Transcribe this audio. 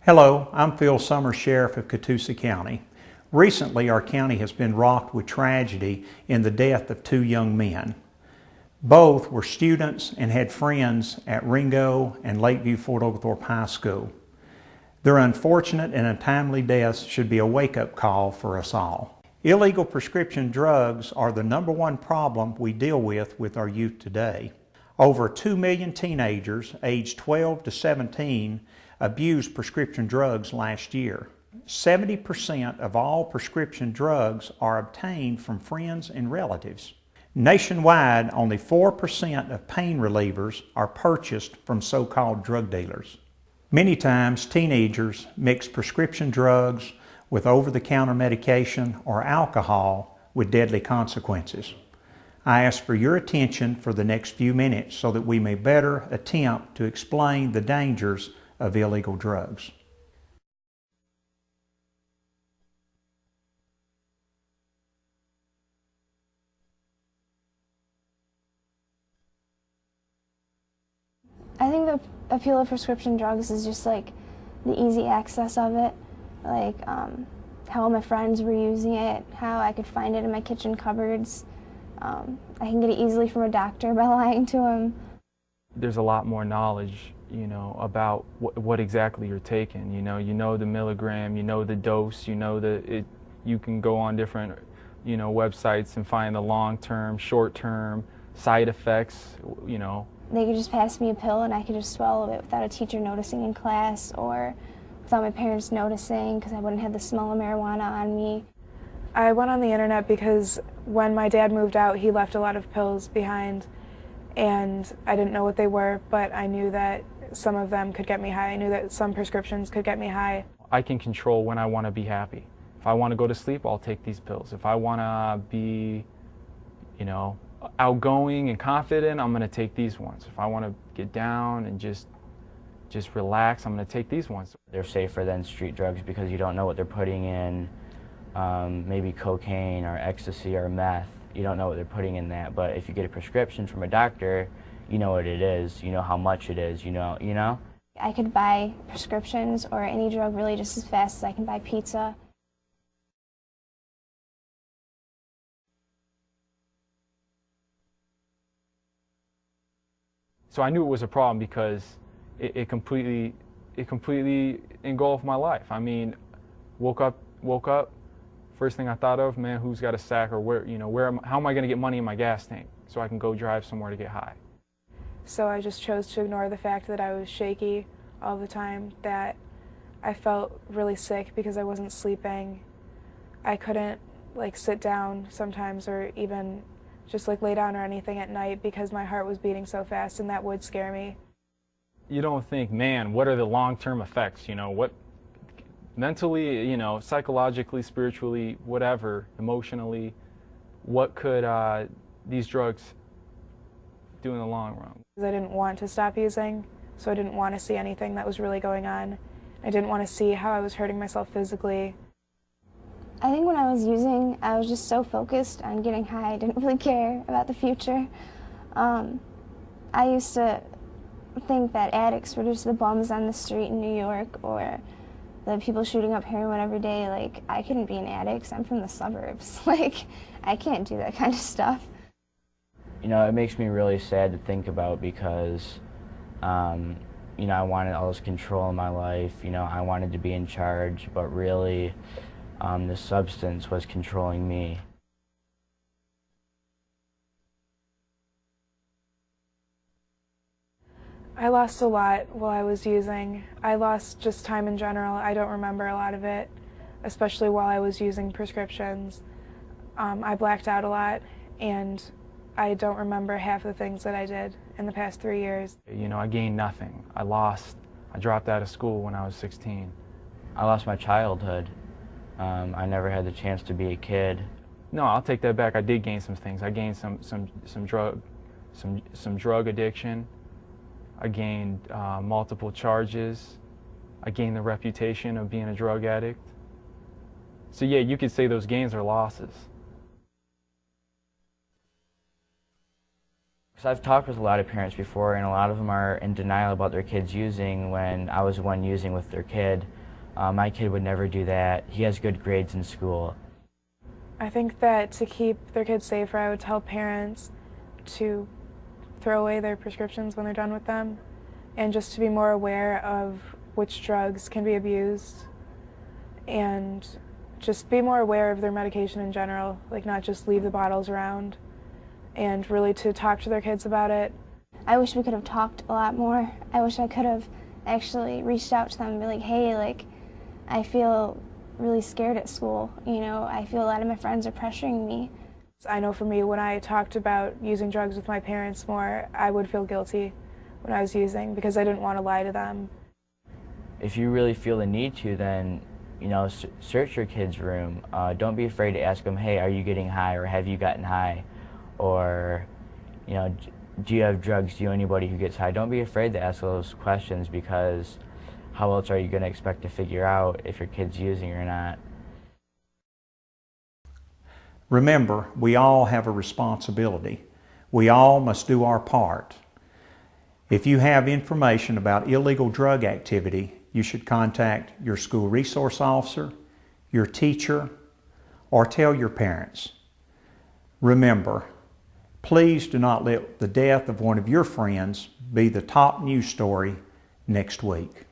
Hello, I'm Phil Summers, Sheriff of Catoosa County. Recently, our county has been rocked with tragedy in the death of two young men. Both were students and had friends at Ringo and Lakeview Fort Oglethorpe High School. Their unfortunate and untimely deaths should be a wake-up call for us all. Illegal prescription drugs are the #1 problem we deal with our youth today. Over 2 million teenagers aged 12 to 17 abused prescription drugs last year. 70% of all prescription drugs are obtained from friends and relatives. Nationwide, only 4% of pain relievers are purchased from so-called drug dealers. Many times, teenagers mix prescription drugs with over-the-counter medication or alcohol with deadly consequences. I ask for your attention for the next few minutes so that we may better attempt to explain the dangers of illegal drugs. I think the appeal of prescription drugs is just like the easy access of it, like how all my friends were using it, how I could find it in my kitchen cupboards. I can get it easily from a doctor by lying to him. There's a lot more knowledge, about what exactly you're taking. You know the milligram, you know the dose, you can go on different, websites and find the long-term, short-term side effects, They could just pass me a pill and I could just swallow it without a teacher noticing in class or without my parents noticing because I wouldn't have the smell of marijuana on me. I went on the internet because when my dad moved out, he left a lot of pills behind, and I didn't know what they were, but I knew that some of them could get me high. I knew that some prescriptions could get me high. I can control when I want to be happy. If I want to go to sleep, I'll take these pills. If I want to be, outgoing and confident, I'm going to take these ones. If I want to get down and just relax, I'm going to take these ones. They're safer than street drugs because you don't know what they're putting in, maybe cocaine or ecstasy or meth. You don't know what they're putting in that, but if you get a prescription from a doctor, you know what it is, you know how much it is, you know? I could buy prescriptions or any drug really just as fast as I can buy pizza. So I knew it was a problem because it completely engulfed my life. I mean, woke up, first thing I thought of, man, who's got a sack, or how am I going to get money in my gas tank so I can go drive somewhere to get high? So I just chose to ignore the fact that I was shaky all the time, that I felt really sick because I wasn't sleeping. I couldn't sit down sometimes or even just lay down or anything at night because my heart was beating so fast, and that would scare me. You don't think, man, what are the long-term effects? What mentally, psychologically, spiritually, whatever, emotionally, what could these drugs do in the long run? I didn't want to stop using, so I didn't want to see anything that was really going on. I didn't want to see how I was hurting myself physically. I think when I was using, I was just so focused on getting high, I didn't really care about the future. I used to think that addicts were just the bums on the street in New York or the people shooting up heroin every day. I couldn't be an addict, I'm from the suburbs. I can't do that kind of stuff. It makes me really sad to think about because, I wanted all this control in my life, I wanted to be in charge, but really, the substance was controlling me. I lost a lot while I was using. I lost just time in general. I don't remember a lot of it, especially while I was using prescriptions. I blacked out a lot, and I don't remember half the things that I did in the past 3 years. I gained nothing. I dropped out of school when I was 16. I lost my childhood. I never had the chance to be a kid. No, I'll take that back. I did gain some things. I gained some drug addiction. I gained multiple charges. I gained the reputation of being a drug addict. So yeah, you could say those gains are losses. So I've talked with a lot of parents before, and a lot of them are in denial about their kids using when I was the one using with their kid. My kid would never do that. He has good grades in school. I think that to keep their kids safer, I would tell parents to throw away their prescriptions when they're done with them, and just to be more aware of which drugs can be abused, and just be more aware of their medication in general, like not just leave the bottles around, and really to talk to their kids about it. I wish we could have talked a lot more. I wish I could have actually reached out to them and be like, hey, like, I feel really scared at school, you know, I feel a lot of my friends are pressuring me. I know for me, when I talked about using drugs with my parents more, I would feel guilty when I was using because I didn't want to lie to them. If you really feel the need to, then, you know, search your kid's room. Don't be afraid to ask them, hey, are you getting high, or have you gotten high? Or, you know, do you have drugs? Do you know anybody who gets high? Don't be afraid to ask those questions, because how else are you going to expect to figure out if your kid's using or not? Remember, we all have a responsibility. We all must do our part. If you have information about illegal drug activity, you should contact your school resource officer, your teacher, or tell your parents. Remember, please do not let the death of one of your friends be the top news story next week.